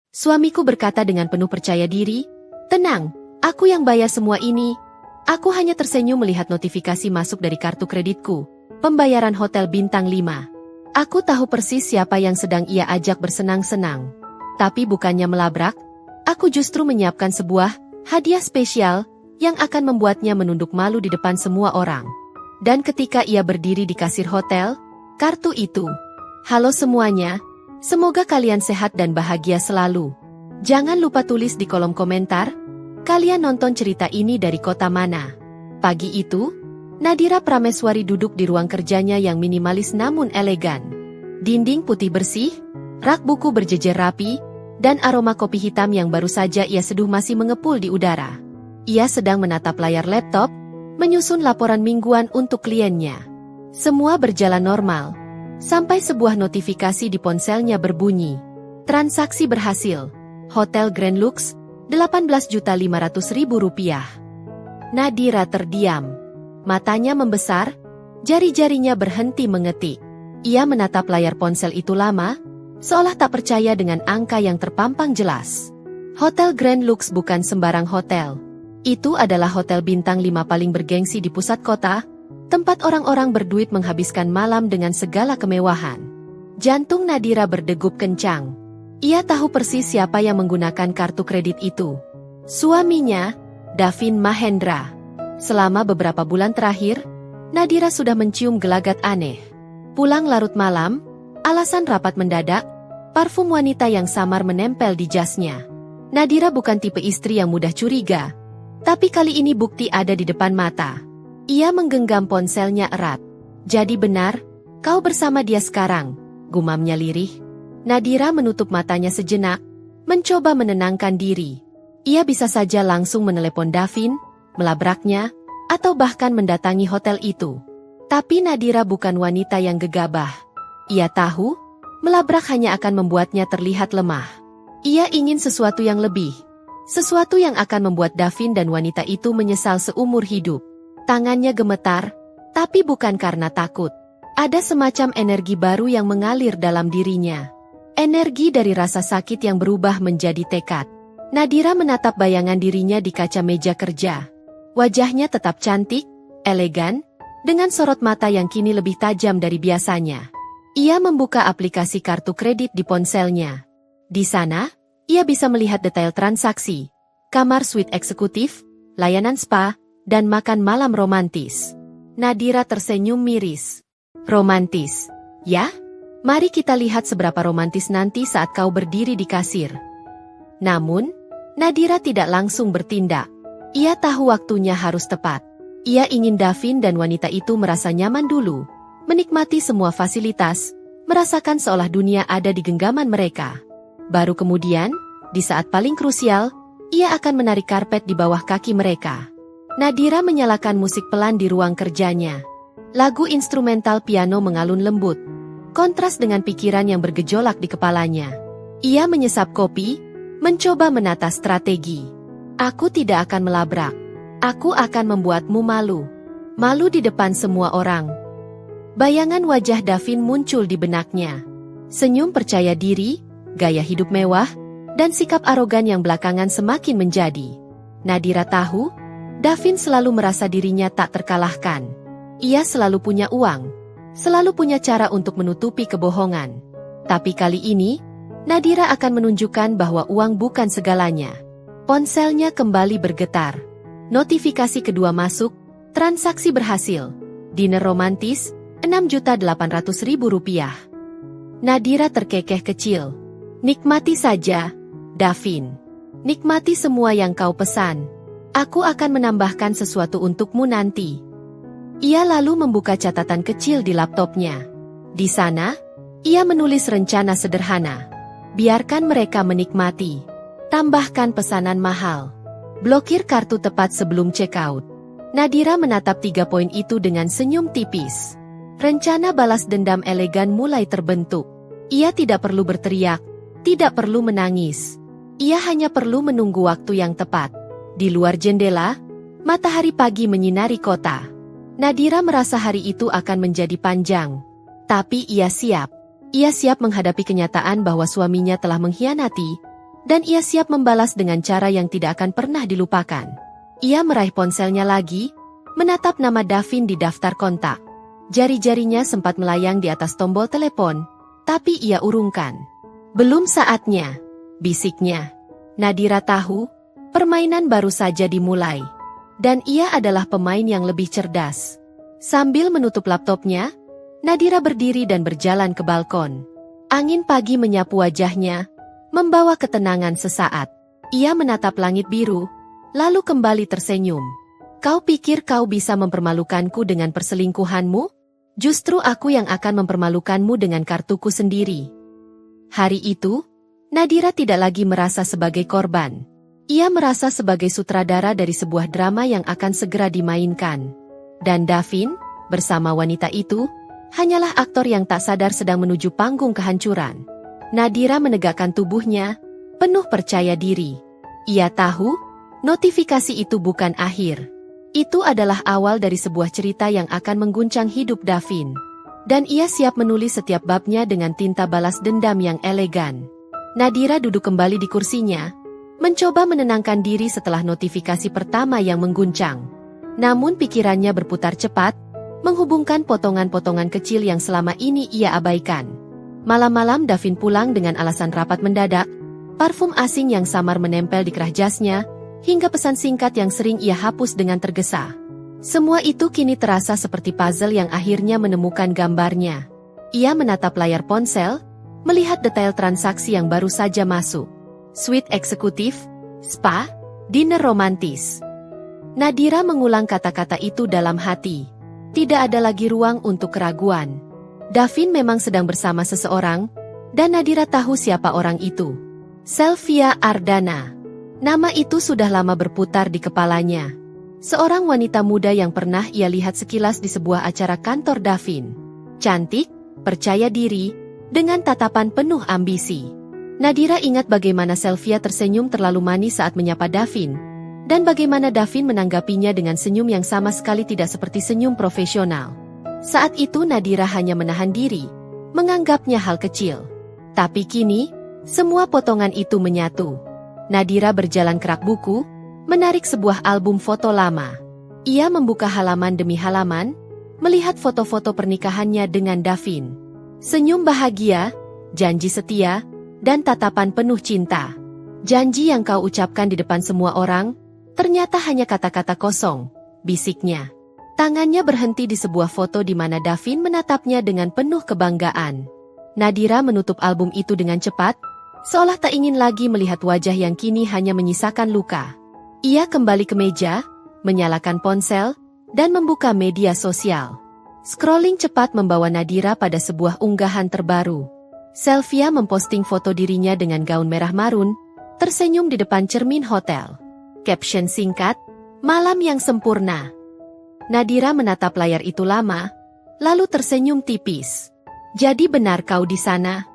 Suamiku berkata dengan penuh percaya diri, "Tenang, aku yang bayar semua ini." Aku hanya tersenyum melihat notifikasi masuk dari kartu kreditku, pembayaran hotel bintang 5. Aku tahu persis siapa yang sedang ia ajak bersenang-senang. Tapi bukannya melabrak, aku justru menyiapkan sebuah hadiah spesial yang akan membuatnya menunduk malu di depan semua orang. Dan ketika ia berdiri di kasir hotel, kartu itu. "Halo semuanya, semoga kalian sehat dan bahagia selalu. Jangan lupa tulis di kolom komentar, kalian nonton cerita ini dari kota mana?" Pagi itu, Nadira Prameswari duduk di ruang kerjanya yang minimalis namun elegan. Dinding putih bersih, rak buku berjejer rapi, dan aroma kopi hitam yang baru saja ia seduh masih mengepul di udara. Ia sedang menatap layar laptop, menyusun laporan mingguan untuk kliennya. Semua berjalan normal, sampai sebuah notifikasi di ponselnya berbunyi. Transaksi berhasil. Hotel Grand Lux, Rp18.500.000. Nadira terdiam. Matanya membesar, jari-jarinya berhenti mengetik. Ia menatap layar ponsel itu lama, seolah tak percaya dengan angka yang terpampang jelas. Hotel Grand Lux bukan sembarang hotel. Itu adalah hotel bintang 5 paling bergengsi di pusat kota, tempat orang-orang berduit menghabiskan malam dengan segala kemewahan. Jantung Nadira berdegup kencang. Ia tahu persis siapa yang menggunakan kartu kredit itu. Suaminya, Davin Mahendra. Selama beberapa bulan terakhir, Nadira sudah mencium gelagat aneh. Pulang larut malam, alasan rapat mendadak, parfum wanita yang samar menempel di jasnya. Nadira bukan tipe istri yang mudah curiga, tapi kali ini bukti ada di depan mata. Ia menggenggam ponselnya erat. "Jadi benar, kau bersama dia sekarang," gumamnya lirih. Nadira menutup matanya sejenak, mencoba menenangkan diri. Ia bisa saja langsung menelepon Davin, melabraknya, atau bahkan mendatangi hotel itu. Tapi Nadira bukan wanita yang gegabah. Ia tahu, melabrak hanya akan membuatnya terlihat lemah. Ia ingin sesuatu yang lebih. Sesuatu yang akan membuat Davin dan wanita itu menyesal seumur hidup. Tangannya gemetar, tapi bukan karena takut. Ada semacam energi baru yang mengalir dalam dirinya. Energi dari rasa sakit yang berubah menjadi tekad. Nadira menatap bayangan dirinya di kaca meja kerja. Wajahnya tetap cantik, elegan, dengan sorot mata yang kini lebih tajam dari biasanya. Ia membuka aplikasi kartu kredit di ponselnya. Di sana, ia bisa melihat detail transaksi, kamar suite eksekutif, layanan spa, dan makan malam romantis. Nadira tersenyum miris. "Romantis, ya? Mari kita lihat seberapa romantis nanti saat kau berdiri di kasir." Namun, Nadira tidak langsung bertindak. Ia tahu waktunya harus tepat. Ia ingin Davin dan wanita itu merasa nyaman dulu, menikmati semua fasilitas, merasakan seolah dunia ada di genggaman mereka. Baru kemudian, di saat paling krusial, ia akan menarik karpet di bawah kaki mereka. Nadira menyalakan musik pelan di ruang kerjanya. Lagu instrumental piano mengalun lembut, kontras dengan pikiran yang bergejolak di kepalanya. Ia menyesap kopi, mencoba menata strategi. "Aku tidak akan melabrak. Aku akan membuatmu malu. Malu di depan semua orang." Bayangan wajah Davin muncul di benaknya. Senyum percaya diri, gaya hidup mewah, dan sikap arogan yang belakangan semakin menjadi. Nadira tahu, Davin selalu merasa dirinya tak terkalahkan. Ia selalu punya uang, selalu punya cara untuk menutupi kebohongan. Tapi kali ini, Nadira akan menunjukkan bahwa uang bukan segalanya. Ponselnya kembali bergetar. Notifikasi kedua masuk, transaksi berhasil. Dinner romantis, Rp6.800.000. Nadira terkekeh kecil. "Nikmati saja, Davin. Nikmati semua yang kau pesan. Aku akan menambahkan sesuatu untukmu nanti." Ia lalu membuka catatan kecil di laptopnya. Di sana, ia menulis rencana sederhana. Biarkan mereka menikmati. Tambahkan pesanan mahal. Blokir kartu tepat sebelum check-out. Nadira menatap 3 poin itu dengan senyum tipis. Rencana balas dendam elegan mulai terbentuk. Ia tidak perlu berteriak, tidak perlu menangis. Ia hanya perlu menunggu waktu yang tepat. Di luar jendela, matahari pagi menyinari kota. Nadira merasa hari itu akan menjadi panjang. Tapi ia siap. Ia siap menghadapi kenyataan bahwa suaminya telah mengkhianati, Dan ia siap membalas dengan cara yang tidak akan pernah dilupakan. Ia meraih ponselnya lagi, menatap nama Davin di daftar kontak. Jari-jarinya sempat melayang di atas tombol telepon, tapi ia urungkan. Belum saatnya, bisiknya. Nadira tahu, permainan baru saja dimulai. Dan ia adalah pemain yang lebih cerdas. Sambil menutup laptopnya, Nadira berdiri dan berjalan ke balkon. Angin pagi menyapu wajahnya, membawa ketenangan sesaat. Ia menatap langit biru, lalu kembali tersenyum. Kau pikir kau bisa mempermalukanku dengan perselingkuhanmu? Justru aku yang akan mempermalukanmu dengan kartuku sendiri. Hari itu, Nadira tidak lagi merasa sebagai korban. Ia merasa sebagai sutradara dari sebuah drama yang akan segera dimainkan. Dan Davin, bersama wanita itu, hanyalah aktor yang tak sadar sedang menuju panggung kehancuran. Nadira menegakkan tubuhnya, penuh percaya diri. Ia tahu, notifikasi itu bukan akhir. Itu adalah awal dari sebuah cerita yang akan mengguncang hidup Davin. Dan ia siap menulis setiap babnya dengan tinta balas dendam yang elegan. Nadira duduk kembali di kursinya, mencoba menenangkan diri setelah notifikasi pertama yang mengguncang. Namun pikirannya berputar cepat, menghubungkan potongan-potongan kecil yang selama ini ia abaikan. Malam-malam Davin pulang dengan alasan rapat mendadak, parfum asing yang samar menempel di kerah jasnya, hingga pesan singkat yang sering ia hapus dengan tergesa. Semua itu kini terasa seperti puzzle yang akhirnya menemukan gambarnya. Ia menatap layar ponsel, melihat detail transaksi yang baru saja masuk. Suite eksekutif, spa, dinner romantis. Nadira mengulang kata-kata itu dalam hati. Tidak ada lagi ruang untuk keraguan. Davin memang sedang bersama seseorang, dan Nadira tahu siapa orang itu. Sylvia Ardana. Nama itu sudah lama berputar di kepalanya. Seorang wanita muda yang pernah ia lihat sekilas di sebuah acara kantor Davin. Cantik, percaya diri, dengan tatapan penuh ambisi. Nadira ingat bagaimana Sylvia tersenyum terlalu manis saat menyapa Davin, dan bagaimana Davin menanggapinya dengan senyum yang sama sekali tidak seperti senyum profesional. Saat itu Nadira hanya menahan diri, menganggapnya hal kecil. Tapi kini, semua potongan itu menyatu. Nadira berjalan ke rak buku, menarik sebuah album foto lama. Ia membuka halaman demi halaman, melihat foto-foto pernikahannya dengan Davin. Senyum bahagia, janji setia, dan tatapan penuh cinta. Janji yang kau ucapkan di depan semua orang, ternyata hanya kata-kata kosong, bisiknya. Tangannya berhenti di sebuah foto di mana Davin menatapnya dengan penuh kebanggaan. Nadira menutup album itu dengan cepat, seolah tak ingin lagi melihat wajah yang kini hanya menyisakan luka. Ia kembali ke meja, menyalakan ponsel, dan membuka media sosial. Scrolling cepat membawa Nadira pada sebuah unggahan terbaru. Sylvia memposting foto dirinya dengan gaun merah marun, tersenyum di depan cermin hotel. Caption singkat, "Malam yang sempurna." Nadira menatap layar itu lama, lalu tersenyum tipis. "Jadi benar kau di sana?"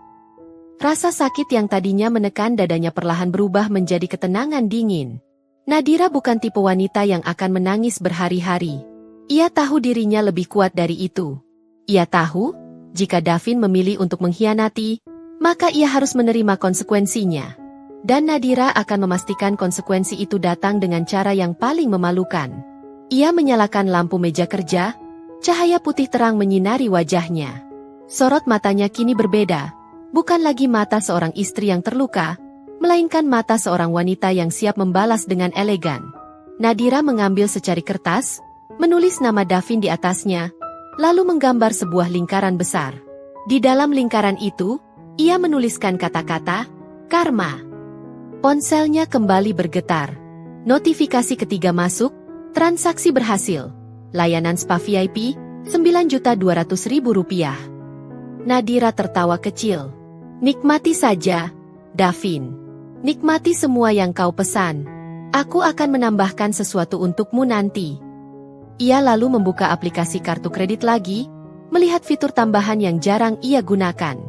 Rasa sakit yang tadinya menekan dadanya perlahan berubah menjadi ketenangan dingin. Nadira bukan tipe wanita yang akan menangis berhari-hari. Ia tahu dirinya lebih kuat dari itu. Ia tahu, jika Davin memilih untuk mengkhianati, maka ia harus menerima konsekuensinya. Dan Nadira akan memastikan konsekuensi itu datang dengan cara yang paling memalukan. Ia menyalakan lampu meja kerja, cahaya putih terang menyinari wajahnya. Sorot matanya kini berbeda, bukan lagi mata seorang istri yang terluka, melainkan mata seorang wanita yang siap membalas dengan elegan. Nadira mengambil secari kertas, menulis nama Davin di atasnya, lalu menggambar sebuah lingkaran besar. Di dalam lingkaran itu, ia menuliskan kata-kata, karma. Ponselnya kembali bergetar. Notifikasi ketiga masuk, transaksi berhasil. Layanan spa VIP, Rp9.200.000. Nadira tertawa kecil. Nikmati saja, Davin. Nikmati semua yang kau pesan. Aku akan menambahkan sesuatu untukmu nanti. Ia lalu membuka aplikasi kartu kredit lagi, melihat fitur tambahan yang jarang ia gunakan.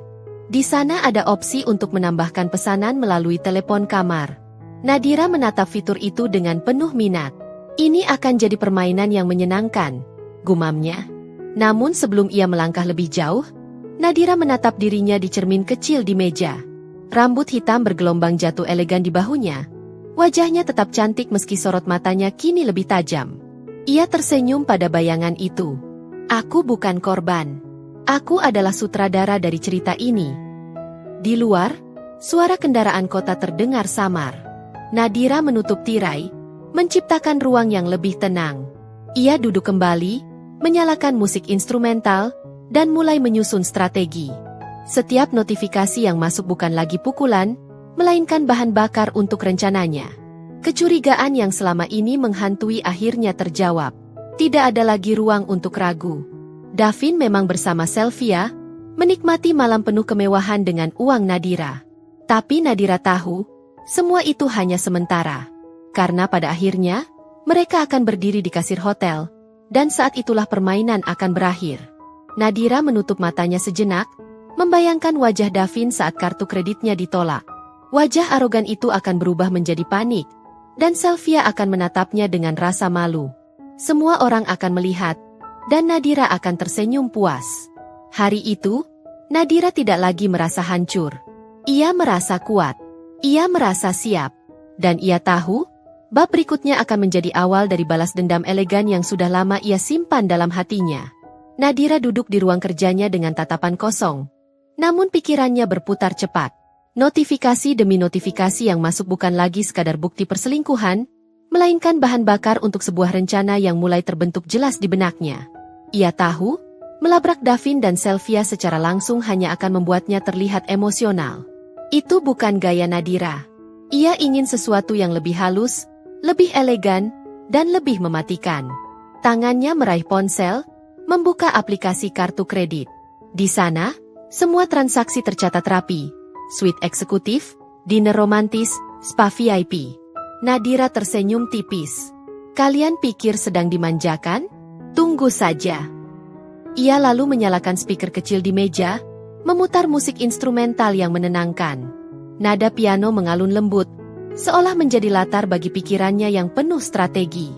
Di sana ada opsi untuk menambahkan pesanan melalui telepon kamar. Nadira menatap fitur itu dengan penuh minat. Ini akan jadi permainan yang menyenangkan, gumamnya. Namun sebelum ia melangkah lebih jauh, Nadira menatap dirinya di cermin kecil di meja. Rambut hitam bergelombang jatuh elegan di bahunya. Wajahnya tetap cantik meski sorot matanya kini lebih tajam. Ia tersenyum pada bayangan itu. Aku bukan korban. Aku adalah sutradara dari cerita ini. Di luar, suara kendaraan kota terdengar samar. Nadira menutup tirai, menciptakan ruang yang lebih tenang. Ia duduk kembali, menyalakan musik instrumental, dan mulai menyusun strategi. Setiap notifikasi yang masuk bukan lagi pukulan, melainkan bahan bakar untuk rencananya. Kecurigaan yang selama ini menghantui akhirnya terjawab. Tidak ada lagi ruang untuk ragu. Davin memang bersama Sylvia, menikmati malam penuh kemewahan dengan uang Nadira. Tapi Nadira tahu, semua itu hanya sementara. Karena pada akhirnya, mereka akan berdiri di kasir hotel, dan saat itulah permainan akan berakhir. Nadira menutup matanya sejenak, membayangkan wajah Davin saat kartu kreditnya ditolak. Wajah arogan itu akan berubah menjadi panik, dan Sylvia akan menatapnya dengan rasa malu. Semua orang akan melihat, dan Nadira akan tersenyum puas. Hari itu, Nadira tidak lagi merasa hancur. Ia merasa kuat. Ia merasa siap. Dan ia tahu, bab berikutnya akan menjadi awal dari balas dendam elegan yang sudah lama ia simpan dalam hatinya. Nadira duduk di ruang kerjanya dengan tatapan kosong. Namun pikirannya berputar cepat. Notifikasi demi notifikasi yang masuk bukan lagi sekadar bukti perselingkuhan, melainkan bahan bakar untuk sebuah rencana yang mulai terbentuk jelas di benaknya. Ia tahu, melabrak Davin dan Sylvia secara langsung hanya akan membuatnya terlihat emosional. Itu bukan gaya Nadira. Ia ingin sesuatu yang lebih halus, lebih elegan, dan lebih mematikan. Tangannya meraih ponsel, membuka aplikasi kartu kredit. Di sana, semua transaksi tercatat rapi. Suite eksekutif, dinner romantis, spa VIP. Nadira tersenyum tipis. Kalian pikir sedang dimanjakan? Tunggu saja. Ia lalu menyalakan speaker kecil di meja, memutar musik instrumental yang menenangkan. Nada piano mengalun lembut, seolah menjadi latar bagi pikirannya yang penuh strategi.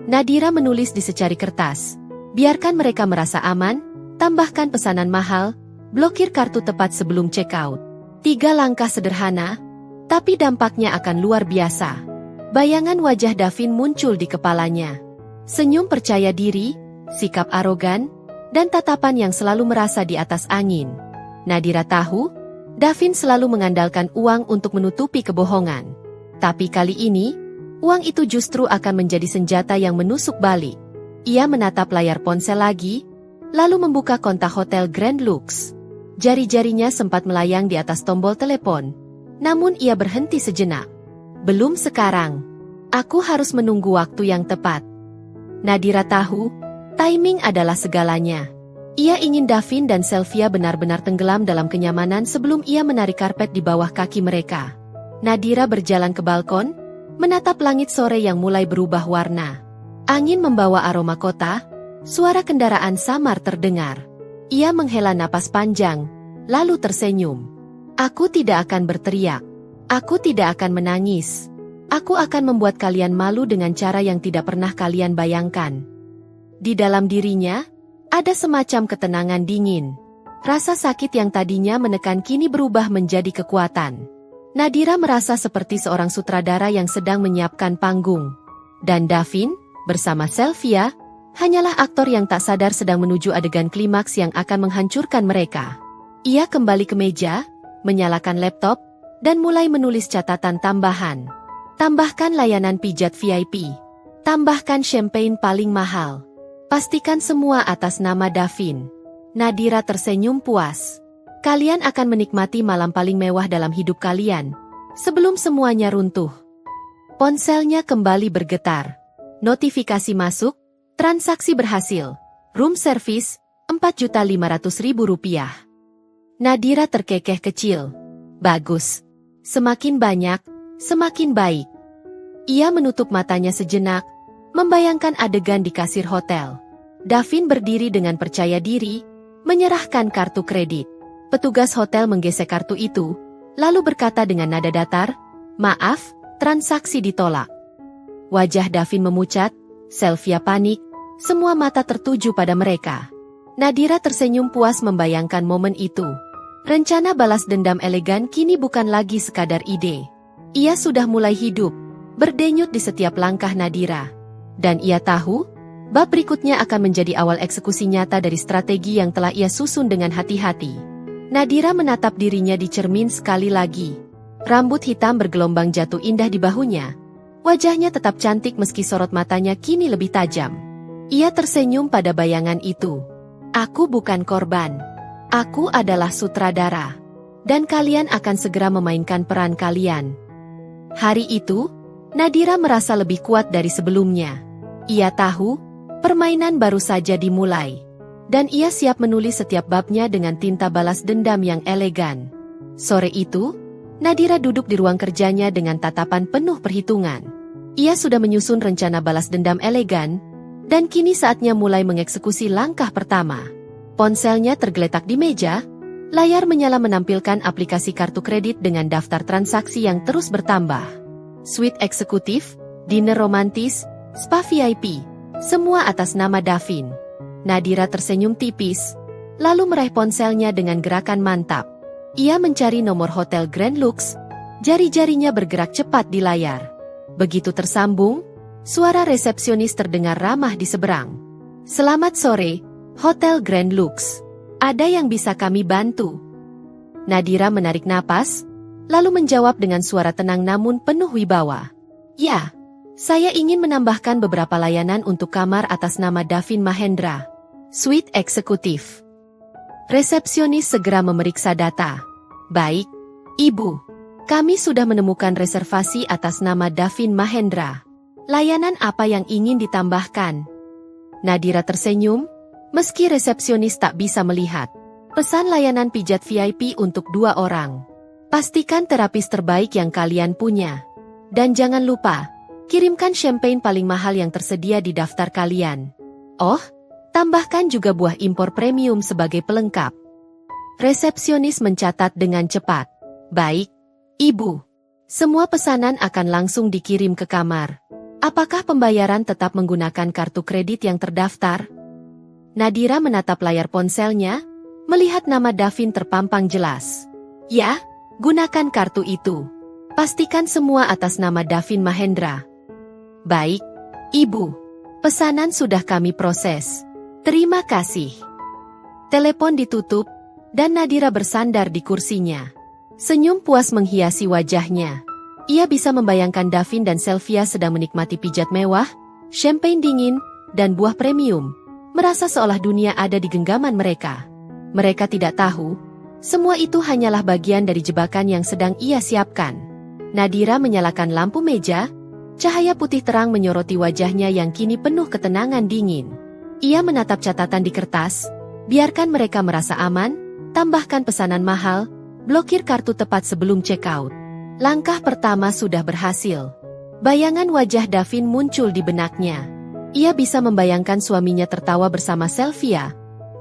Nadira menulis di secari kertas. Biarkan mereka merasa aman, tambahkan pesanan mahal, blokir kartu tepat sebelum check-out. 3 langkah sederhana, tapi dampaknya akan luar biasa. Bayangan wajah Davin muncul di kepalanya. Senyum percaya diri, sikap arogan, dan tatapan yang selalu merasa di atas angin. Nadira tahu, Davin selalu mengandalkan uang untuk menutupi kebohongan. Tapi kali ini, uang itu justru akan menjadi senjata yang menusuk balik. Ia menatap layar ponsel lagi, lalu membuka kontak hotel Grand Lux. Jari-jarinya sempat melayang di atas tombol telepon. Namun ia berhenti sejenak. Belum sekarang. Aku harus menunggu waktu yang tepat. Nadira tahu, timing adalah segalanya. Ia ingin Davin dan Sylvia benar-benar tenggelam dalam kenyamanan sebelum ia menarik karpet di bawah kaki mereka. Nadira berjalan ke balkon, menatap langit sore yang mulai berubah warna. Angin membawa aroma kota, suara kendaraan samar terdengar. Ia menghela napas panjang, lalu tersenyum. Aku tidak akan berteriak. Aku tidak akan menangis. Aku akan membuat kalian malu dengan cara yang tidak pernah kalian bayangkan. Di dalam dirinya, ada semacam ketenangan dingin. Rasa sakit yang tadinya menekan kini berubah menjadi kekuatan. Nadira merasa seperti seorang sutradara yang sedang menyiapkan panggung. Dan Davin, bersama Sylvia, hanyalah aktor yang tak sadar sedang menuju adegan klimaks yang akan menghancurkan mereka. Ia kembali ke meja, menyalakan laptop, dan mulai menulis catatan tambahan. Tambahkan layanan pijat VIP. Tambahkan champagne paling mahal. Pastikan semua atas nama Davin. Nadira tersenyum puas. Kalian akan menikmati malam paling mewah dalam hidup kalian, sebelum semuanya runtuh. Ponselnya kembali bergetar. Notifikasi masuk, transaksi berhasil. Room service, Rp4.500.000. Nadira terkekeh kecil. Bagus. Semakin banyak, semakin baik. Ia menutup matanya sejenak, membayangkan adegan di kasir hotel. Davin berdiri dengan percaya diri, menyerahkan kartu kredit. Petugas hotel menggesek kartu itu, lalu berkata dengan nada datar, "Maaf, transaksi ditolak." Wajah Davin memucat, Sylvia panik, semua mata tertuju pada mereka. Nadira tersenyum puas membayangkan momen itu. Rencana balas dendam elegan kini bukan lagi sekadar ide. Ia sudah mulai hidup, berdenyut di setiap langkah Nadira. Dan ia tahu, bab berikutnya akan menjadi awal eksekusi nyata dari strategi yang telah ia susun dengan hati-hati. Nadira menatap dirinya di cermin sekali lagi. Rambut hitam bergelombang jatuh indah di bahunya. Wajahnya tetap cantik meski sorot matanya kini lebih tajam. Ia tersenyum pada bayangan itu. Aku bukan korban. Aku adalah sutradara. Dan kalian akan segera memainkan peran kalian. Hari itu, Nadira merasa lebih kuat dari sebelumnya. Ia tahu, permainan baru saja dimulai. Dan ia siap menulis setiap babnya dengan tinta balas dendam yang elegan. Sore itu, Nadira duduk di ruang kerjanya dengan tatapan penuh perhitungan. Ia sudah menyusun rencana balas dendam elegan, dan kini saatnya mulai mengeksekusi langkah pertama. Ponselnya tergeletak di meja, layar menyala menampilkan aplikasi kartu kredit dengan daftar transaksi yang terus bertambah. Suite eksekutif, dinner romantis, spa VIP, semua atas nama Davin. Nadira tersenyum tipis, lalu meraih ponselnya dengan gerakan mantap. Ia mencari nomor hotel Grand Lux, jari-jarinya bergerak cepat di layar. Begitu tersambung, suara resepsionis terdengar ramah di seberang. Selamat sore, Hotel Grand Lux. Ada yang bisa kami bantu? Nadira menarik napas, lalu menjawab dengan suara tenang namun penuh wibawa. Ya, saya ingin menambahkan beberapa layanan untuk kamar atas nama Davin Mahendra. Suite eksekutif. Resepsionis segera memeriksa data. Baik, Ibu. Kami sudah menemukan reservasi atas nama Davin Mahendra. Layanan apa yang ingin ditambahkan? Nadira tersenyum, meski resepsionis tak bisa melihat. Pesan layanan pijat VIP untuk 2 orang. Pastikan terapis terbaik yang kalian punya. Dan jangan lupa, kirimkan champagne paling mahal yang tersedia di daftar kalian. Oh, tambahkan juga buah impor premium sebagai pelengkap. Resepsionis mencatat dengan cepat. Baik, Ibu. Semua pesanan akan langsung dikirim ke kamar. Apakah pembayaran tetap menggunakan kartu kredit yang terdaftar? Nadira menatap layar ponselnya, melihat nama Davin terpampang jelas. Ya, gunakan kartu itu. Pastikan semua atas nama Davin Mahendra. Baik, Ibu. Pesanan sudah kami proses. Terima kasih. Telepon ditutup, dan Nadira bersandar di kursinya. Senyum puas menghiasi wajahnya. Ia bisa membayangkan Davin dan Sylvia sedang menikmati pijat mewah, champagne dingin, dan buah premium. Merasa seolah dunia ada di genggaman mereka. Mereka tidak tahu, semua itu hanyalah bagian dari jebakan yang sedang ia siapkan. Nadira menyalakan lampu meja, cahaya putih terang menyoroti wajahnya yang kini penuh ketenangan dingin. Ia menatap catatan di kertas, biarkan mereka merasa aman, tambahkan pesanan mahal, blokir kartu tepat sebelum check-out. Langkah pertama sudah berhasil. Bayangan wajah Davin muncul di benaknya. Ia bisa membayangkan suaminya tertawa bersama Sylvia,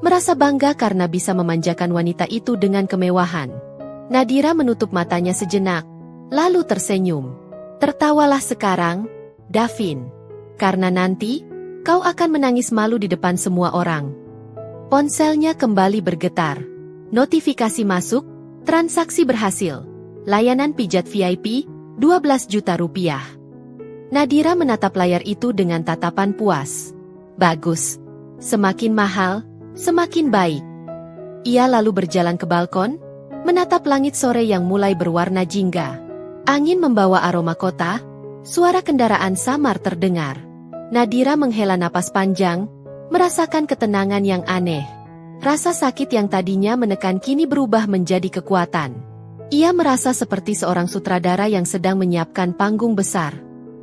merasa bangga karena bisa memanjakan wanita itu dengan kemewahan. Nadira menutup matanya sejenak, lalu tersenyum. Tertawalah sekarang, Davin. Karena nanti, kau akan menangis malu di depan semua orang. Ponselnya kembali bergetar. Notifikasi masuk, transaksi berhasil. Layanan pijat VIP, 12 juta rupiah. Nadira menatap layar itu dengan tatapan puas. Bagus. Semakin mahal, semakin baik. Ia lalu berjalan ke balkon, menatap langit sore yang mulai berwarna jingga. Angin membawa aroma kota, suara kendaraan samar terdengar. Nadira menghela napas panjang, merasakan ketenangan yang aneh. Rasa sakit yang tadinya menekan kini berubah menjadi kekuatan. Ia merasa seperti seorang sutradara yang sedang menyiapkan panggung besar.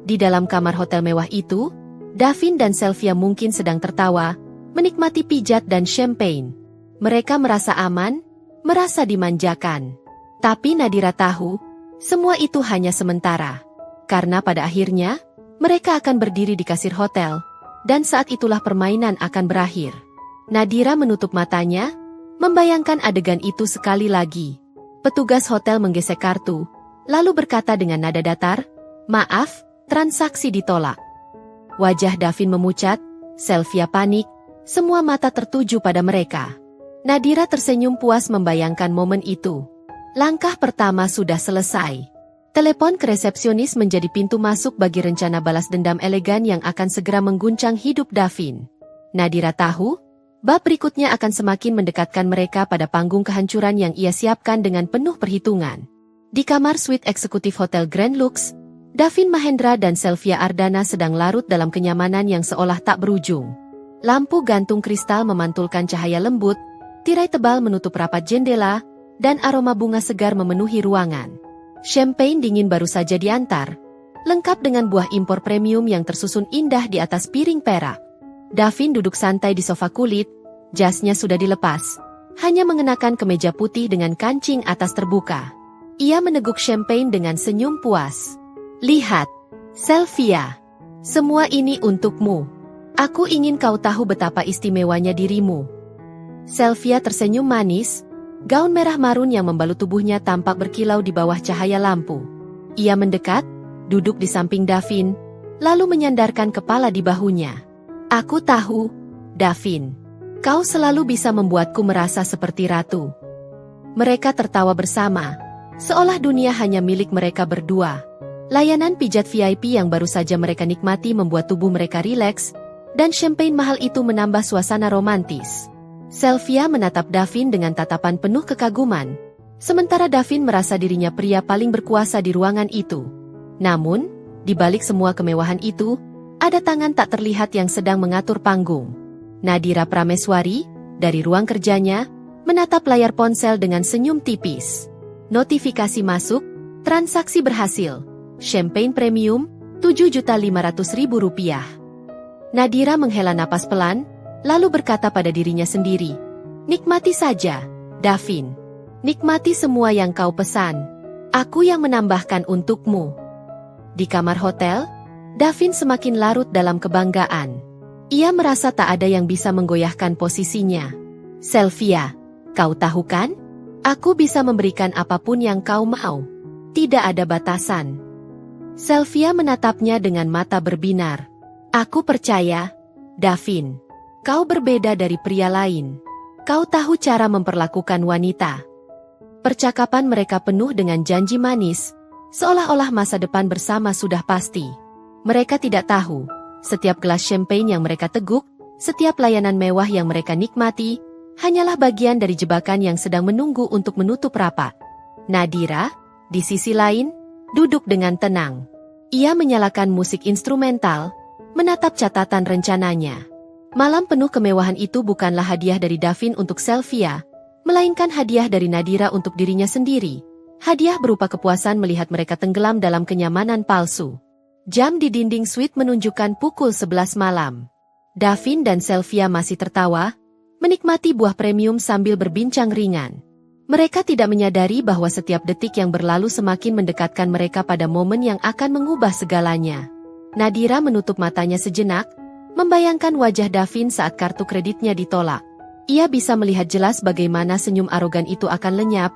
Di dalam kamar hotel mewah itu, Davin dan Sylvia mungkin sedang tertawa, menikmati pijat dan champagne. Mereka merasa aman, merasa dimanjakan. Tapi Nadira tahu, semua itu hanya sementara. Karena pada akhirnya, mereka akan berdiri di kasir hotel, dan saat itulah permainan akan berakhir. Nadira menutup matanya, membayangkan adegan itu sekali lagi. Petugas hotel menggesek kartu, lalu berkata dengan nada datar, "Maaf, transaksi ditolak." Wajah Davin memucat, Sylvia panik, semua mata tertuju pada mereka. Nadira tersenyum puas membayangkan momen itu. Langkah pertama sudah selesai. Telepon ke resepsionis menjadi pintu masuk bagi rencana balas dendam elegan yang akan segera mengguncang hidup Davin. Nadira tahu, bab berikutnya akan semakin mendekatkan mereka pada panggung kehancuran yang ia siapkan dengan penuh perhitungan. Di kamar suite eksekutif Hotel Grand Lux, Davin Mahendra dan Sylvia Ardana sedang larut dalam kenyamanan yang seolah tak berujung. Lampu gantung kristal memantulkan cahaya lembut, tirai tebal menutup rapat jendela, dan aroma bunga segar memenuhi ruangan. Champagne dingin baru saja diantar, lengkap dengan buah impor premium yang tersusun indah di atas piring perak. Davin duduk santai di sofa kulit, jasnya sudah dilepas, hanya mengenakan kemeja putih dengan kancing atas terbuka. Ia meneguk champagne dengan senyum puas. Lihat, Sylvia, semua ini untukmu. Aku ingin kau tahu betapa istimewanya dirimu. Sylvia tersenyum manis. Gaun merah marun yang membalut tubuhnya tampak berkilau di bawah cahaya lampu. Ia mendekat, duduk di samping Davin, lalu menyandarkan kepala di bahunya. Aku tahu, Davin, kau selalu bisa membuatku merasa seperti ratu. Mereka tertawa bersama, seolah dunia hanya milik mereka berdua. Layanan pijat VIP yang baru saja mereka nikmati membuat tubuh mereka rileks, dan champagne mahal itu menambah suasana romantis. Sylvia menatap Davin dengan tatapan penuh kekaguman, sementara Davin merasa dirinya pria paling berkuasa di ruangan itu. Namun, di balik semua kemewahan itu, ada tangan tak terlihat yang sedang mengatur panggung. Nadira Prameswari, dari ruang kerjanya, menatap layar ponsel dengan senyum tipis. Notifikasi masuk, transaksi berhasil, champagne premium, Rp7.500.000. Nadira menghela napas pelan, lalu berkata pada dirinya sendiri, nikmati saja, Davin. Nikmati semua yang kau pesan. Aku yang menambahkan untukmu. Di kamar hotel, Davin semakin larut dalam kebanggaan. Ia merasa tak ada yang bisa menggoyahkan posisinya. Sylvia, kau tahu kan? Aku bisa memberikan apapun yang kau mau. Tidak ada batasan. Sylvia menatapnya dengan mata berbinar. Aku percaya, Davin. Kau berbeda dari pria lain. Kau tahu cara memperlakukan wanita. Percakapan mereka penuh dengan janji manis, seolah-olah masa depan bersama sudah pasti. Mereka tidak tahu, setiap gelas champagne yang mereka teguk, setiap layanan mewah yang mereka nikmati, hanyalah bagian dari jebakan yang sedang menunggu untuk menutup rapat. Nadira, di sisi lain, duduk dengan tenang. Ia menyalakan musik instrumental, menatap catatan rencananya. Malam penuh kemewahan itu bukanlah hadiah dari Davin untuk Sylvia, melainkan hadiah dari Nadira untuk dirinya sendiri. Hadiah berupa kepuasan melihat mereka tenggelam dalam kenyamanan palsu. Jam di dinding suite menunjukkan pukul 11 malam. Davin dan Sylvia masih tertawa, menikmati buah premium sambil berbincang ringan. Mereka tidak menyadari bahwa setiap detik yang berlalu semakin mendekatkan mereka pada momen yang akan mengubah segalanya. Nadira menutup matanya sejenak, membayangkan wajah Davin saat kartu kreditnya ditolak. Ia bisa melihat jelas bagaimana senyum arogan itu akan lenyap,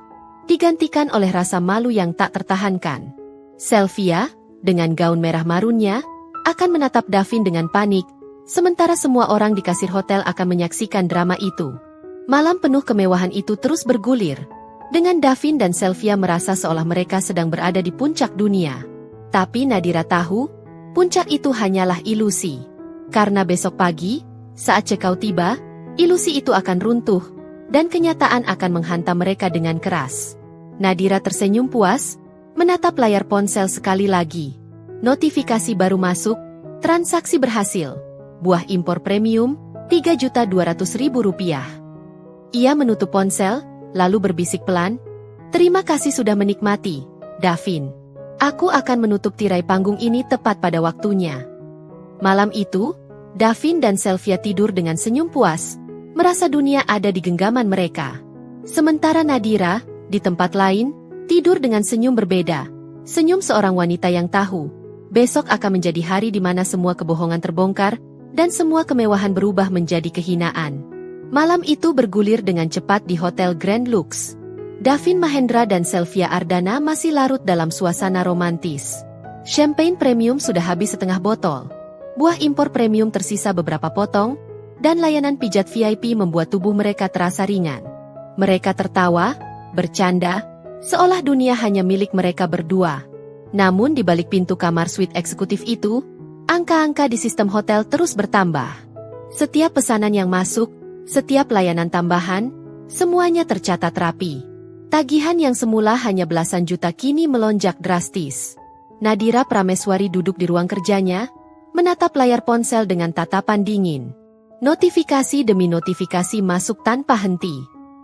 digantikan oleh rasa malu yang tak tertahankan. Sylvia, dengan gaun merah marunnya, akan menatap Davin dengan panik, sementara semua orang di kasir hotel akan menyaksikan drama itu. Malam penuh kemewahan itu terus bergulir, dengan Davin dan Sylvia merasa seolah mereka sedang berada di puncak dunia. Tapi Nadira tahu, puncak itu hanyalah ilusi. Karena besok pagi, saat check-out tiba, ilusi itu akan runtuh, dan kenyataan akan menghantam mereka dengan keras. Nadira tersenyum puas, menatap layar ponsel sekali lagi. Notifikasi baru masuk, transaksi berhasil. Buah impor premium, Rp3.200.000. Ia menutup ponsel, lalu berbisik pelan, terima kasih sudah menikmati, Davin. Aku akan menutup tirai panggung ini tepat pada waktunya. Malam itu, Davin dan Sylvia tidur dengan senyum puas, merasa dunia ada di genggaman mereka. Sementara Nadira, di tempat lain, tidur dengan senyum berbeda. Senyum seorang wanita yang tahu, besok akan menjadi hari di mana semua kebohongan terbongkar, dan semua kemewahan berubah menjadi kehinaan. Malam itu bergulir dengan cepat di Hotel Grand Lux. Davin Mahendra dan Sylvia Ardana masih larut dalam suasana romantis. Champagne premium sudah habis setengah botol. Buah impor premium tersisa beberapa potong, dan layanan pijat VIP membuat tubuh mereka terasa ringan. Mereka tertawa, bercanda, seolah dunia hanya milik mereka berdua. Namun di balik pintu kamar suite eksekutif itu, angka-angka di sistem hotel terus bertambah. Setiap pesanan yang masuk, setiap layanan tambahan, semuanya tercatat rapi. Tagihan yang semula hanya belasan juta kini melonjak drastis. Nadira Prameswari duduk di ruang kerjanya, menatap layar ponsel dengan tatapan dingin. Notifikasi demi notifikasi masuk tanpa henti.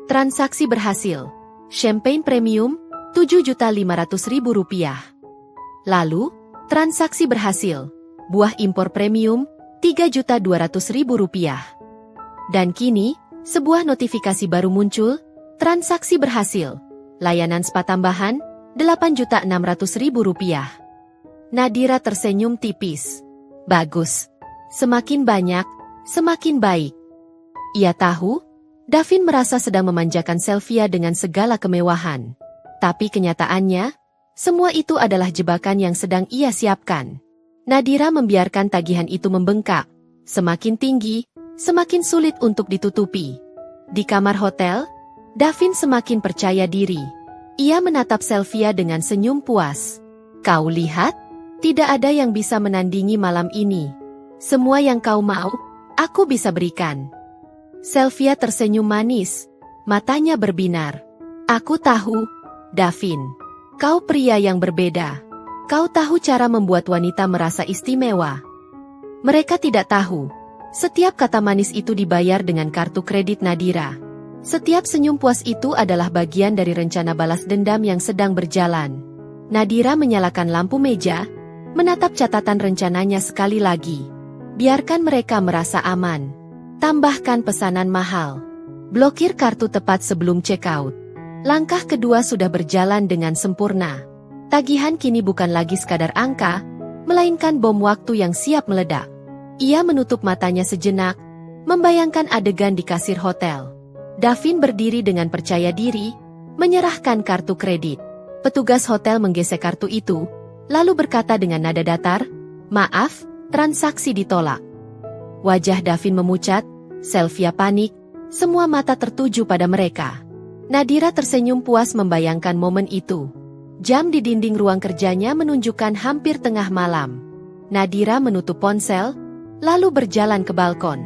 Transaksi berhasil. Champagne premium, Rp7.500.000. Lalu, transaksi berhasil. Buah impor premium, Rp3.200.000. Dan kini, sebuah notifikasi baru muncul, transaksi berhasil. Layanan spa tambahan, Rp8.600.000. Nadira tersenyum tipis. Bagus. Semakin banyak, semakin baik. Ia tahu, Davin merasa sedang memanjakan Sylvia dengan segala kemewahan. Tapi kenyataannya, semua itu adalah jebakan yang sedang ia siapkan. Nadira membiarkan tagihan itu membengkak. Semakin tinggi, semakin sulit untuk ditutupi. Di kamar hotel, Davin semakin percaya diri. Ia menatap Sylvia dengan senyum puas. Kau lihat? Tidak ada yang bisa menandingi malam ini. Semua yang kau mau, aku bisa berikan. Sylvia tersenyum manis, matanya berbinar. Aku tahu, Davin. Kau pria yang berbeda. Kau tahu cara membuat wanita merasa istimewa. Mereka tidak tahu. Setiap kata manis itu dibayar dengan kartu kredit Nadira. Setiap senyum puas itu adalah bagian dari rencana balas dendam yang sedang berjalan. Nadira menyalakan lampu meja, menatap catatan rencananya sekali lagi. Biarkan mereka merasa aman. Tambahkan pesanan mahal. Blokir kartu tepat sebelum check-out. Langkah kedua sudah berjalan dengan sempurna. Tagihan kini bukan lagi sekadar angka, melainkan bom waktu yang siap meledak. Ia menutup matanya sejenak, membayangkan adegan di kasir hotel. Davin berdiri dengan percaya diri, menyerahkan kartu kredit. Petugas hotel menggesek kartu itu, lalu berkata dengan nada datar, "Maaf, transaksi ditolak." Wajah Davin memucat, Sylvia panik, semua mata tertuju pada mereka. Nadira tersenyum puas membayangkan momen itu. Jam di dinding ruang kerjanya menunjukkan hampir tengah malam. Nadira menutup ponsel, lalu berjalan ke balkon.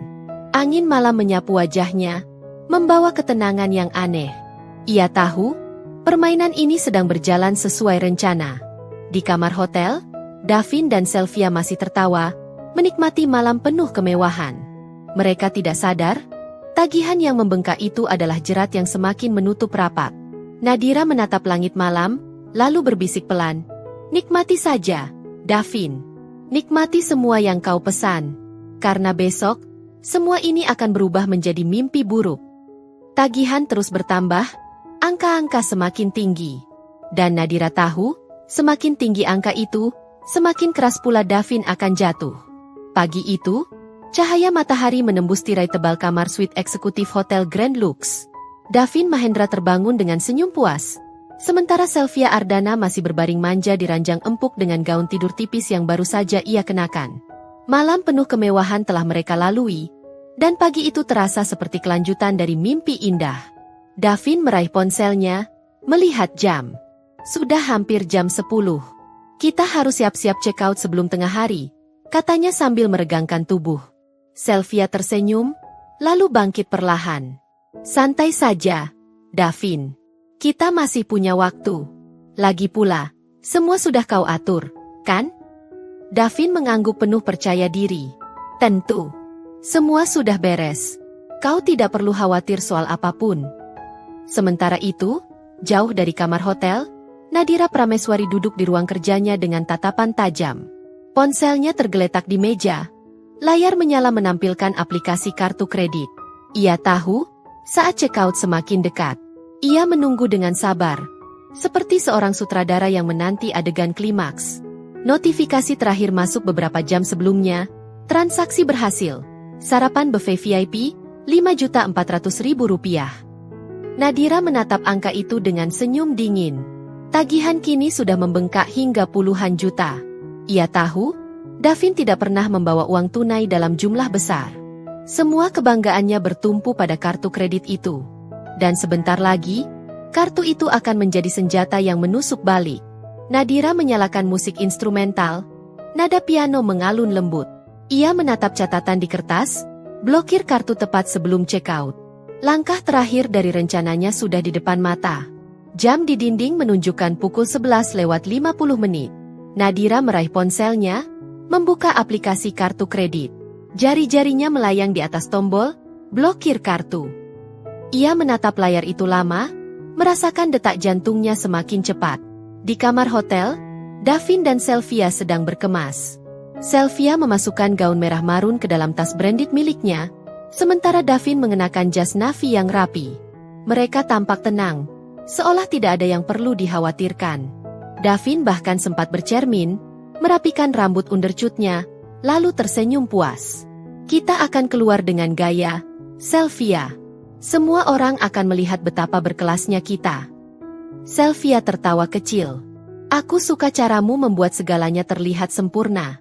Angin malam menyapu wajahnya, membawa ketenangan yang aneh. Ia tahu, permainan ini sedang berjalan sesuai rencana. Di kamar hotel, Davin dan Sylvia masih tertawa, menikmati malam penuh kemewahan. Mereka tidak sadar, tagihan yang membengkak itu adalah jerat yang semakin menutup rapat. Nadira menatap langit malam, lalu berbisik pelan, "Nikmati saja, Davin. Nikmati semua yang kau pesan. Karena besok, semua ini akan berubah menjadi mimpi buruk." Tagihan terus bertambah, angka-angka semakin tinggi. Dan Nadira tahu, semakin tinggi angka itu, semakin keras pula Davin akan jatuh. Pagi itu, cahaya matahari menembus tirai tebal kamar suite eksekutif Hotel Grand Lux. Davin Mahendra terbangun dengan senyum puas. Sementara Sylvia Ardana masih berbaring manja di ranjang empuk dengan gaun tidur tipis yang baru saja ia kenakan. Malam penuh kemewahan telah mereka lalui, dan pagi itu terasa seperti kelanjutan dari mimpi indah. Davin meraih ponselnya, melihat jam. Sudah hampir jam 10. Kita harus siap-siap check out sebelum tengah hari, katanya sambil meregangkan tubuh. Sylvia tersenyum, lalu bangkit perlahan. Santai saja, Davin. Kita masih punya waktu. Lagi pula, semua sudah kau atur, kan? Davin mengangguk penuh percaya diri. Tentu. Semua sudah beres. Kau tidak perlu khawatir soal apapun. Sementara itu, jauh dari kamar hotel, Nadira Prameswari duduk di ruang kerjanya dengan tatapan tajam. Ponselnya tergeletak di meja. Layar menyala menampilkan aplikasi kartu kredit. Ia tahu, saat check-out semakin dekat. Ia menunggu dengan sabar. Seperti seorang sutradara yang menanti adegan klimaks. Notifikasi terakhir masuk beberapa jam sebelumnya. Transaksi berhasil. Sarapan buffet VIP, Rp5.400.000. Nadira menatap angka itu dengan senyum dingin. Tagihan kini sudah membengkak hingga puluhan juta. Ia tahu, Davin tidak pernah membawa uang tunai dalam jumlah besar. Semua kebanggaannya bertumpu pada kartu kredit itu. Dan sebentar lagi, kartu itu akan menjadi senjata yang menusuk balik. Nadira menyalakan musik instrumental. Nada piano mengalun lembut. Ia menatap catatan di kertas, blokir kartu tepat sebelum check out. Langkah terakhir dari rencananya sudah di depan mata. Jam di dinding menunjukkan pukul 11:50 menit. Nadira meraih ponselnya, membuka aplikasi kartu kredit. Jari-jarinya melayang di atas tombol, blokir kartu. Ia menatap layar itu lama, merasakan detak jantungnya semakin cepat. Di kamar hotel, Davin dan Sylvia sedang berkemas. Sylvia memasukkan gaun merah marun ke dalam tas branded miliknya, sementara Davin mengenakan jas navy yang rapi. Mereka tampak tenang, seolah tidak ada yang perlu dikhawatirkan. Davin bahkan sempat bercermin, merapikan rambut undercutnya, lalu tersenyum puas. Kita akan keluar dengan gaya, Sylvia. Semua orang akan melihat betapa berkelasnya kita. Sylvia tertawa kecil. Aku suka caramu membuat segalanya terlihat sempurna.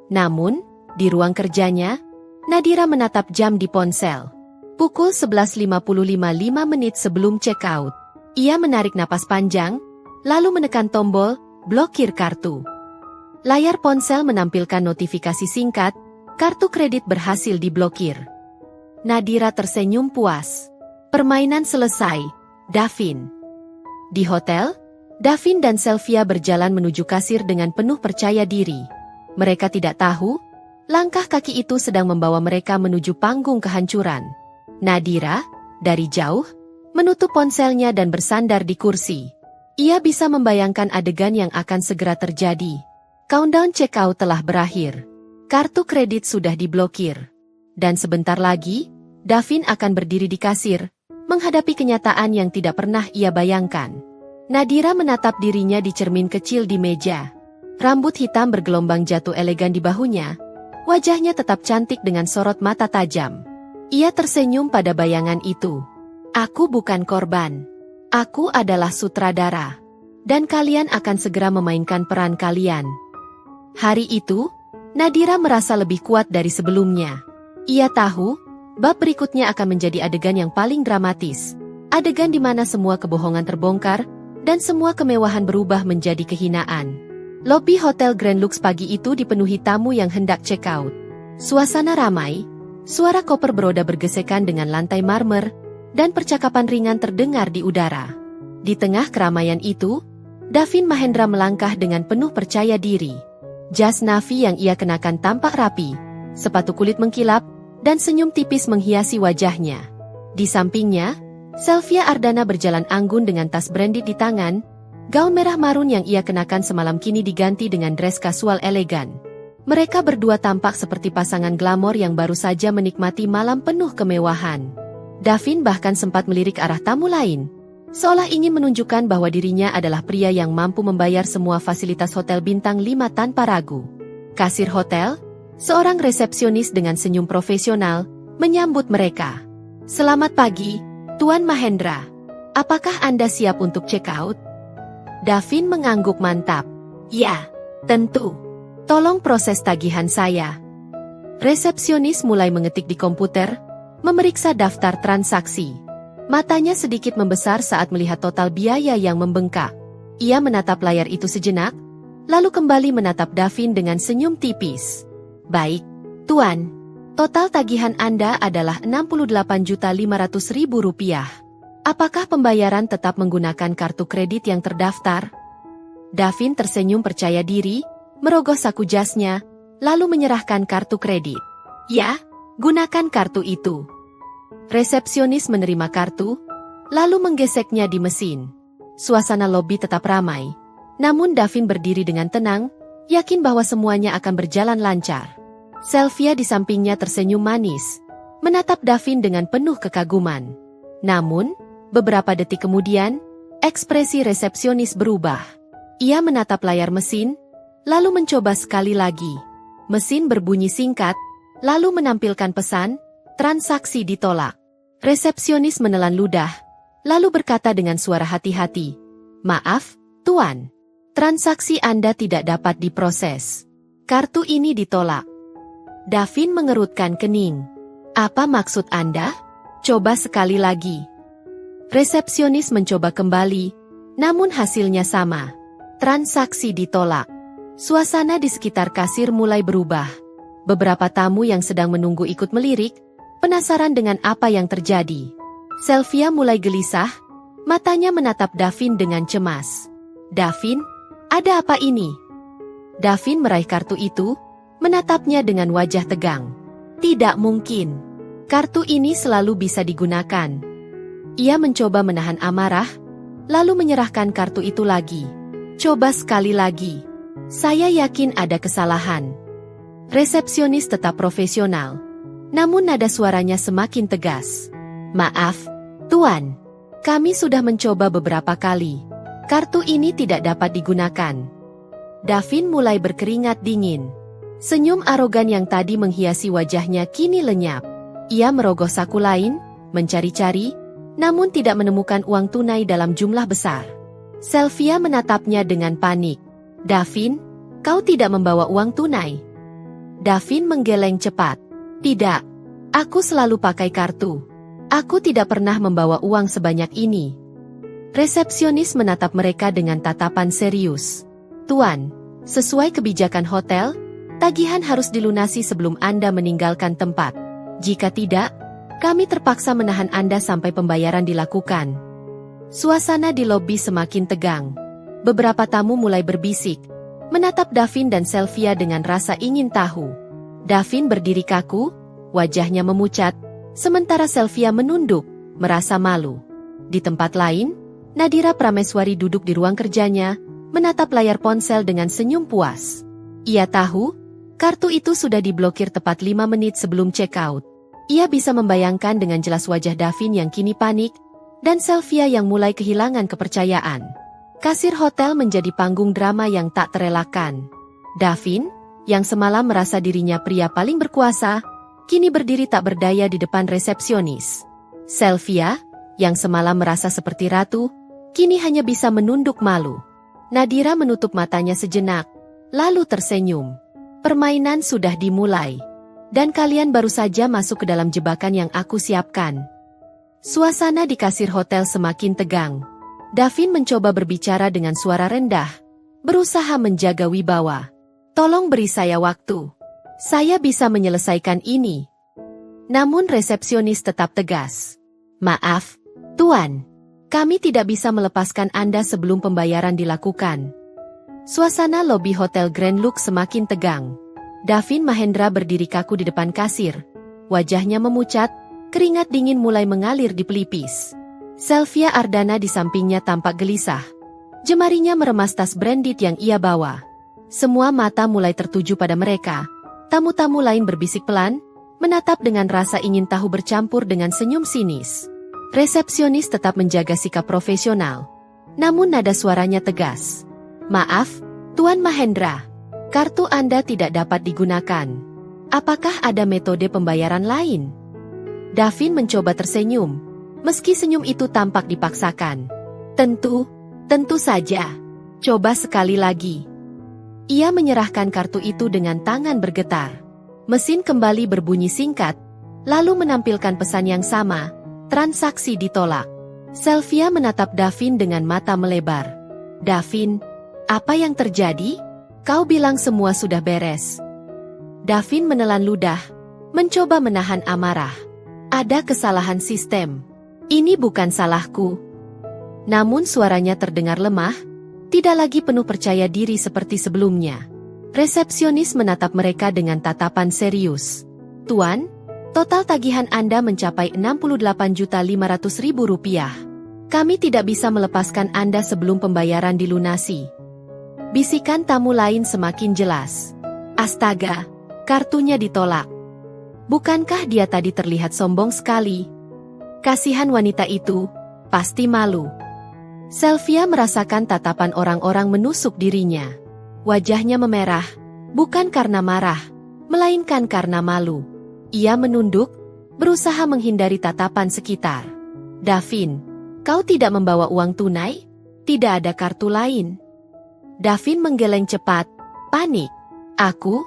Namun, di ruang kerjanya, Nadira menatap jam di ponsel. Pukul 11:55 menit sebelum check out. Ia menarik napas panjang, lalu menekan tombol, blokir kartu. Layar ponsel menampilkan notifikasi singkat, kartu kredit berhasil diblokir. Nadira tersenyum puas. Permainan selesai, Davin. Di hotel, Davin dan Sylvia berjalan menuju kasir dengan penuh percaya diri. Mereka tidak tahu, langkah kaki itu sedang membawa mereka menuju panggung kehancuran. Nadira, dari jauh, menutup ponselnya dan bersandar di kursi. Ia bisa membayangkan adegan yang akan segera terjadi. Countdown checkout telah berakhir. Kartu kredit sudah diblokir. Dan sebentar lagi, Davin akan berdiri di kasir, menghadapi kenyataan yang tidak pernah ia bayangkan. Nadira menatap dirinya di cermin kecil di meja. Rambut hitam bergelombang jatuh elegan di bahunya. Wajahnya tetap cantik dengan sorot mata tajam. Ia tersenyum pada bayangan itu. Aku bukan korban. Aku adalah sutradara. Dan kalian akan segera memainkan peran kalian. Hari itu, Nadira merasa lebih kuat dari sebelumnya. Ia tahu, bab berikutnya akan menjadi adegan yang paling dramatis. Adegan di mana semua kebohongan terbongkar, dan semua kemewahan berubah menjadi kehinaan. Lobi Hotel Grand Lux pagi itu dipenuhi tamu yang hendak check out. Suasana ramai, suara koper beroda bergesekan dengan lantai marmer, dan percakapan ringan terdengar di udara. Di tengah keramaian itu, Davin Mahendra melangkah dengan penuh percaya diri. Jas navy yang ia kenakan tampak rapi, sepatu kulit mengkilap, dan senyum tipis menghiasi wajahnya. Di sampingnya, Sylvia Ardana berjalan anggun dengan tas branded di tangan, gaun merah marun yang ia kenakan semalam kini diganti dengan dress kasual elegan. Mereka berdua tampak seperti pasangan glamor yang baru saja menikmati malam penuh kemewahan. Davin bahkan sempat melirik arah tamu lain, seolah ingin menunjukkan bahwa dirinya adalah pria yang mampu membayar semua fasilitas hotel bintang 5 tanpa ragu. Kasir hotel, seorang resepsionis dengan senyum profesional, menyambut mereka. Selamat pagi, Tuan Mahendra. Apakah Anda siap untuk check out? Davin mengangguk mantap. Ya, tentu. Tolong proses tagihan saya. Resepsionis mulai mengetik di komputer, memeriksa daftar transaksi. Matanya sedikit membesar saat melihat total biaya yang membengkak. Ia menatap layar itu sejenak, lalu kembali menatap Davin dengan senyum tipis. Baik, Tuan. Total tagihan Anda adalah Rp68.500.000. Apakah pembayaran tetap menggunakan kartu kredit yang terdaftar? Davin tersenyum percaya diri, merogoh saku jasnya, lalu menyerahkan kartu kredit. Ya, gunakan kartu itu. Resepsionis menerima kartu, lalu menggeseknya di mesin. Suasana lobi tetap ramai. Namun Davin berdiri dengan tenang, yakin bahwa semuanya akan berjalan lancar. Sylvia di sampingnya tersenyum manis, menatap Davin dengan penuh kekaguman. Namun, beberapa detik kemudian, ekspresi resepsionis berubah. Ia menatap layar mesin, lalu mencoba sekali lagi. Mesin berbunyi singkat, lalu menampilkan pesan, transaksi ditolak. Resepsionis menelan ludah, lalu berkata dengan suara hati-hati, "Maaf, Tuan. Transaksi Anda tidak dapat diproses. Kartu ini ditolak." Davin mengerutkan kening. Apa maksud Anda? Coba sekali lagi. Resepsionis mencoba kembali, namun hasilnya sama. Transaksi ditolak. Suasana di sekitar kasir mulai berubah. Beberapa tamu yang sedang menunggu ikut melirik, penasaran dengan apa yang terjadi. Sylvia mulai gelisah, matanya menatap Davin dengan cemas. Davin, ada apa ini? Davin meraih kartu itu, menatapnya dengan wajah tegang. Tidak mungkin. Kartu ini selalu bisa digunakan. Ia mencoba menahan amarah, lalu menyerahkan kartu itu lagi. Coba sekali lagi. Saya yakin ada kesalahan. Resepsionis tetap profesional. Namun nada suaranya semakin tegas. Maaf, Tuan. Kami sudah mencoba beberapa kali. Kartu ini tidak dapat digunakan. Davin mulai berkeringat dingin. Senyum arogan yang tadi menghiasi wajahnya kini lenyap. Ia merogoh saku lain, mencari-cari, namun tidak menemukan uang tunai dalam jumlah besar. Sylvia menatapnya dengan panik. Davin, kau tidak membawa uang tunai? Davin menggeleng cepat. Tidak, aku selalu pakai kartu. Aku tidak pernah membawa uang sebanyak ini. Resepsionis menatap mereka dengan tatapan serius. Tuan, sesuai kebijakan hotel, tagihan harus dilunasi sebelum Anda meninggalkan tempat. Jika tidak, kami terpaksa menahan Anda sampai pembayaran dilakukan. Suasana di lobi semakin tegang. Beberapa tamu mulai berbisik, menatap Davin dan Sylvia dengan rasa ingin tahu. Davin berdiri kaku, wajahnya memucat, sementara Sylvia menunduk, merasa malu. Di tempat lain, Nadira Prameswari duduk di ruang kerjanya, menatap layar ponsel dengan senyum puas. Ia tahu, kartu itu sudah diblokir tepat 5 menit sebelum check-out. Ia bisa membayangkan dengan jelas wajah Davin yang kini panik, dan Sylvia yang mulai kehilangan kepercayaan. Kasir hotel menjadi panggung drama yang tak terelakkan. Davin, yang semalam merasa dirinya pria paling berkuasa, kini berdiri tak berdaya di depan resepsionis. Sylvia, yang semalam merasa seperti ratu, kini hanya bisa menunduk malu. Nadira menutup matanya sejenak, lalu tersenyum. Permainan sudah dimulai. Dan kalian baru saja masuk ke dalam jebakan yang aku siapkan. Suasana di kasir hotel semakin tegang. Davin mencoba berbicara dengan suara rendah, berusaha menjaga wibawa. Tolong beri saya waktu. Saya bisa menyelesaikan ini. Namun resepsionis tetap tegas. Maaf, Tuan. Kami tidak bisa melepaskan Anda sebelum pembayaran dilakukan. Suasana lobi Hotel Grand Lux semakin tegang. Davin Mahendra berdiri kaku di depan kasir. Wajahnya memucat, keringat dingin mulai mengalir di pelipis. Sylvia Ardana di sampingnya tampak gelisah. Jemarinya meremas tas branded yang ia bawa. Semua mata mulai tertuju pada mereka. Tamu-tamu lain berbisik pelan, menatap dengan rasa ingin tahu bercampur dengan senyum sinis. Resepsionis tetap menjaga sikap profesional. Namun nada suaranya tegas. Maaf, Tuan Mahendra. Kartu Anda tidak dapat digunakan. Apakah ada metode pembayaran lain? Davin mencoba tersenyum, meski senyum itu tampak dipaksakan. Tentu saja. Coba sekali lagi. Ia menyerahkan kartu itu dengan tangan bergetar. Mesin kembali berbunyi singkat, lalu menampilkan pesan yang sama, transaksi ditolak. Sylvia menatap Davin dengan mata melebar. Davin, apa yang terjadi? Kau bilang semua sudah beres. Davin menelan ludah, mencoba menahan amarah. Ada kesalahan sistem. Ini bukan salahku. Namun suaranya terdengar lemah, tidak lagi penuh percaya diri seperti sebelumnya. Resepsionis menatap mereka dengan tatapan serius. Tuan, total tagihan Anda mencapai Rp68.500.000. Kami tidak bisa melepaskan Anda sebelum pembayaran dilunasi. Bisikan tamu lain semakin jelas. Astaga, kartunya ditolak. Bukankah dia tadi terlihat sombong sekali? Kasihan wanita itu, pasti malu. Sylvia merasakan tatapan orang-orang menusuk dirinya. Wajahnya memerah, bukan karena marah, melainkan karena malu. Ia menunduk, berusaha menghindari tatapan sekitar. Davin, kau tidak membawa uang tunai? Tidak ada kartu lain. Davin menggeleng cepat, panik. Aku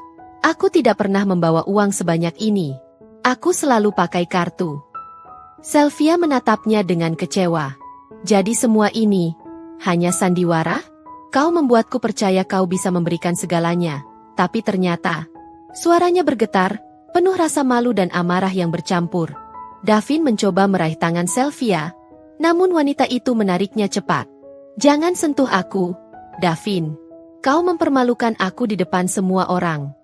tidak pernah membawa uang sebanyak ini. Aku selalu pakai kartu. Sylvia menatapnya dengan kecewa. Jadi semua ini hanya sandiwara? Kau membuatku percaya kau bisa memberikan segalanya. Tapi ternyata, suaranya bergetar, penuh rasa malu dan amarah yang bercampur. Davin mencoba meraih tangan Sylvia, namun wanita itu menariknya cepat. Jangan sentuh aku, Davin. Kau mempermalukan aku di depan semua orang.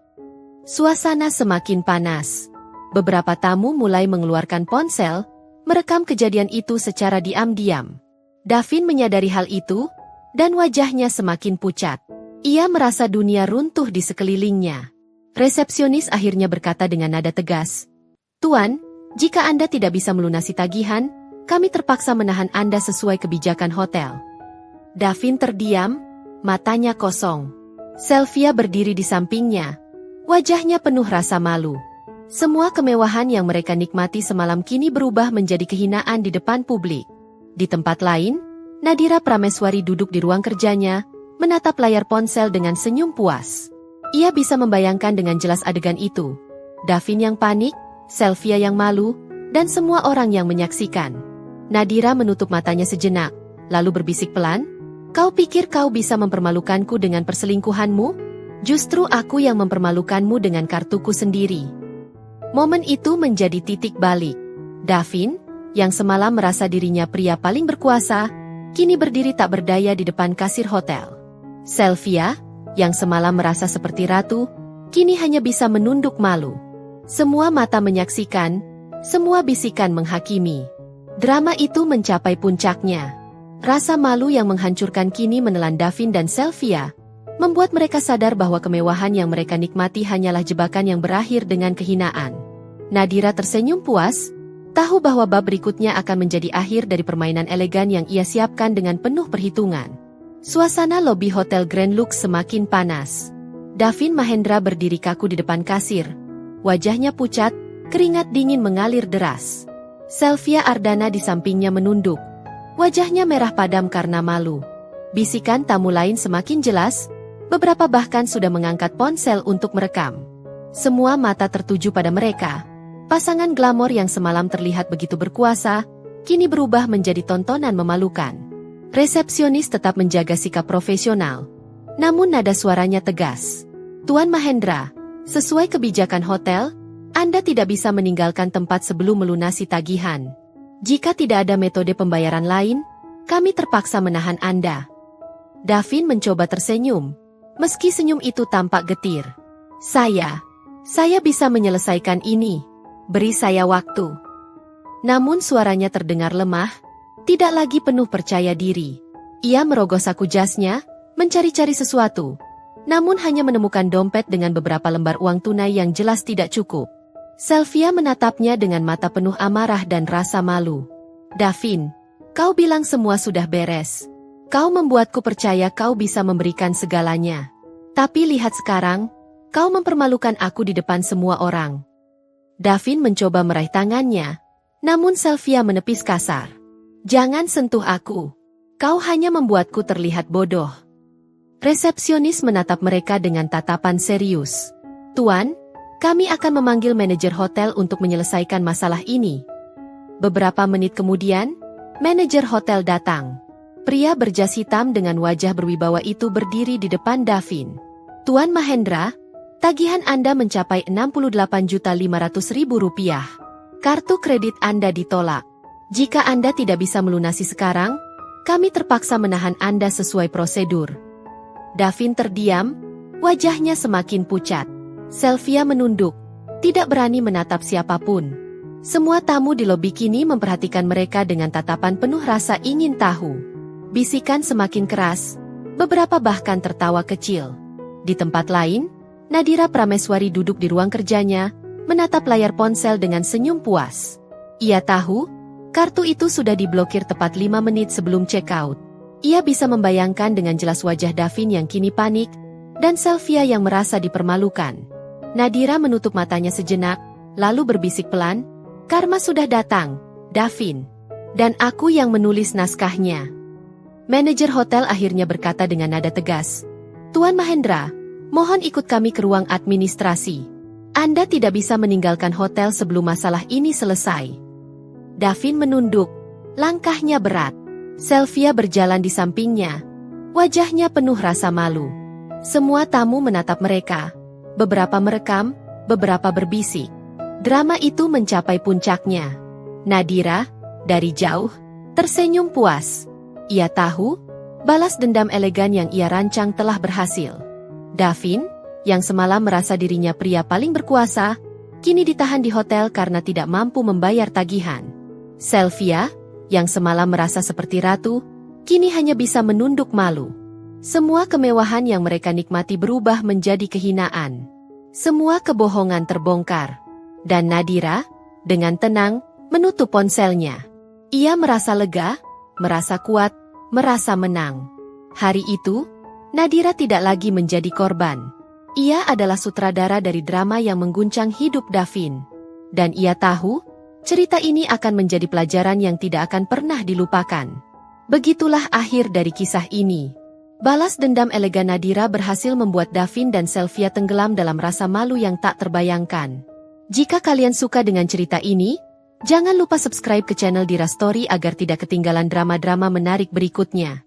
Suasana semakin panas. Beberapa tamu mulai mengeluarkan ponsel, merekam kejadian itu secara diam-diam. Davin menyadari hal itu, dan wajahnya semakin pucat. Ia merasa dunia runtuh di sekelilingnya. Resepsionis akhirnya berkata dengan nada tegas, "Tuan, jika Anda tidak bisa melunasi tagihan, kami terpaksa menahan Anda sesuai kebijakan hotel." Davin terdiam, matanya kosong. Sylvia berdiri di sampingnya. Wajahnya penuh rasa malu. Semua kemewahan yang mereka nikmati semalam kini berubah menjadi kehinaan di depan publik. Di tempat lain, Nadira Prameswari duduk di ruang kerjanya, menatap layar ponsel dengan senyum puas. Ia bisa membayangkan dengan jelas adegan itu. Davin yang panik, Sylvia yang malu, dan semua orang yang menyaksikan. Nadira menutup matanya sejenak, lalu berbisik pelan, "Kau pikir kau bisa mempermalukanku dengan perselingkuhanmu? Justru aku yang mempermalukanmu dengan kartuku sendiri." Momen itu menjadi titik balik. Davin, yang semalam merasa dirinya pria paling berkuasa, kini berdiri tak berdaya di depan kasir hotel. Sylvia, yang semalam merasa seperti ratu, kini hanya bisa menunduk malu. Semua mata menyaksikan, semua bisikan menghakimi. Drama itu mencapai puncaknya. Rasa malu yang menghancurkan kini menelan Davin dan Sylvia, membuat mereka sadar bahwa kemewahan yang mereka nikmati hanyalah jebakan yang berakhir dengan kehinaan. Nadira tersenyum puas, tahu bahwa bab berikutnya akan menjadi akhir dari permainan elegan yang ia siapkan dengan penuh perhitungan. Suasana lobi Hotel Grand Lux semakin panas. Davin Mahendra berdiri kaku di depan kasir. Wajahnya pucat, keringat dingin mengalir deras. Sylvia Ardana di sampingnya menunduk. Wajahnya merah padam karena malu. Bisikan tamu lain semakin jelas, beberapa bahkan sudah mengangkat ponsel untuk merekam. Semua mata tertuju pada mereka. Pasangan glamor yang semalam terlihat begitu berkuasa, kini berubah menjadi tontonan memalukan. Resepsionis tetap menjaga sikap profesional. Namun nada suaranya tegas. "Tuan Mahendra, sesuai kebijakan hotel, Anda tidak bisa meninggalkan tempat sebelum melunasi tagihan. Jika tidak ada metode pembayaran lain, kami terpaksa menahan Anda." Davin mencoba tersenyum, meski senyum itu tampak getir. Saya bisa menyelesaikan ini. Beri saya waktu." Namun suaranya terdengar lemah, tidak lagi penuh percaya diri. Ia merogoh saku jasnya, mencari-cari sesuatu, namun hanya menemukan dompet dengan beberapa lembar uang tunai yang jelas tidak cukup. Sylvia menatapnya dengan mata penuh amarah dan rasa malu. "Davin, kau bilang semua sudah beres. Kau membuatku percaya kau bisa memberikan segalanya. Tapi lihat sekarang, kau mempermalukan aku di depan semua orang." Davin mencoba meraih tangannya, namun Sylvia menepis kasar. "Jangan sentuh aku. Kau hanya membuatku terlihat bodoh." Resepsionis menatap mereka dengan tatapan serius. "Tuan, kami akan memanggil manajer hotel untuk menyelesaikan masalah ini." Beberapa menit kemudian, manajer hotel datang. Pria berjas hitam dengan wajah berwibawa itu berdiri di depan Davin. "Tuan Mahendra, tagihan Anda mencapai Rp68.500.000. Kartu kredit Anda ditolak. Jika Anda tidak bisa melunasi sekarang, kami terpaksa menahan Anda sesuai prosedur." Davin terdiam, wajahnya semakin pucat. Sylvia menunduk, tidak berani menatap siapapun. Semua tamu di lobi kini memperhatikan mereka dengan tatapan penuh rasa ingin tahu. Bisikan semakin keras, beberapa bahkan tertawa kecil. Di tempat lain, Nadira Prameswari duduk di ruang kerjanya, menatap layar ponsel dengan senyum puas. Ia tahu, kartu itu sudah diblokir tepat 5 menit sebelum check-out. Ia bisa membayangkan dengan jelas wajah Davin yang kini panik, dan Sylvia yang merasa dipermalukan. Nadira menutup matanya sejenak, lalu berbisik pelan, "Karma sudah datang, Davin. Dan aku yang menulis naskahnya." Manajer hotel akhirnya berkata dengan nada tegas, "Tuan Mahendra, mohon ikut kami ke ruang administrasi." Anda tidak bisa meninggalkan hotel sebelum masalah ini selesai. Davin menunduk. Langkahnya berat. Sylvia berjalan di sampingnya. Wajahnya penuh rasa malu. Semua tamu menatap mereka. Beberapa merekam, beberapa berbisik. Drama itu mencapai puncaknya. Nadira, dari jauh, tersenyum puas. Ia tahu, balas dendam elegan yang ia rancang telah berhasil. Davin, yang semalam merasa dirinya pria paling berkuasa, kini ditahan di hotel karena tidak mampu membayar tagihan. Sylvia, yang semalam merasa seperti ratu, kini hanya bisa menunduk malu. Semua kemewahan yang mereka nikmati berubah menjadi kehinaan. Semua kebohongan terbongkar. Dan Nadira, dengan tenang, menutup ponselnya. Ia merasa lega, merasa kuat, merasa menang. Hari itu, Nadira tidak lagi menjadi korban. Ia adalah sutradara dari drama yang mengguncang hidup Davin. Dan ia tahu, cerita ini akan menjadi pelajaran yang tidak akan pernah dilupakan. Begitulah akhir dari kisah ini. Balas dendam elegan Nadira berhasil membuat Davin dan Sylvia tenggelam dalam rasa malu yang tak terbayangkan. Jika kalian suka dengan cerita ini, jangan lupa subscribe ke channel Dira Story agar tidak ketinggalan drama-drama menarik berikutnya.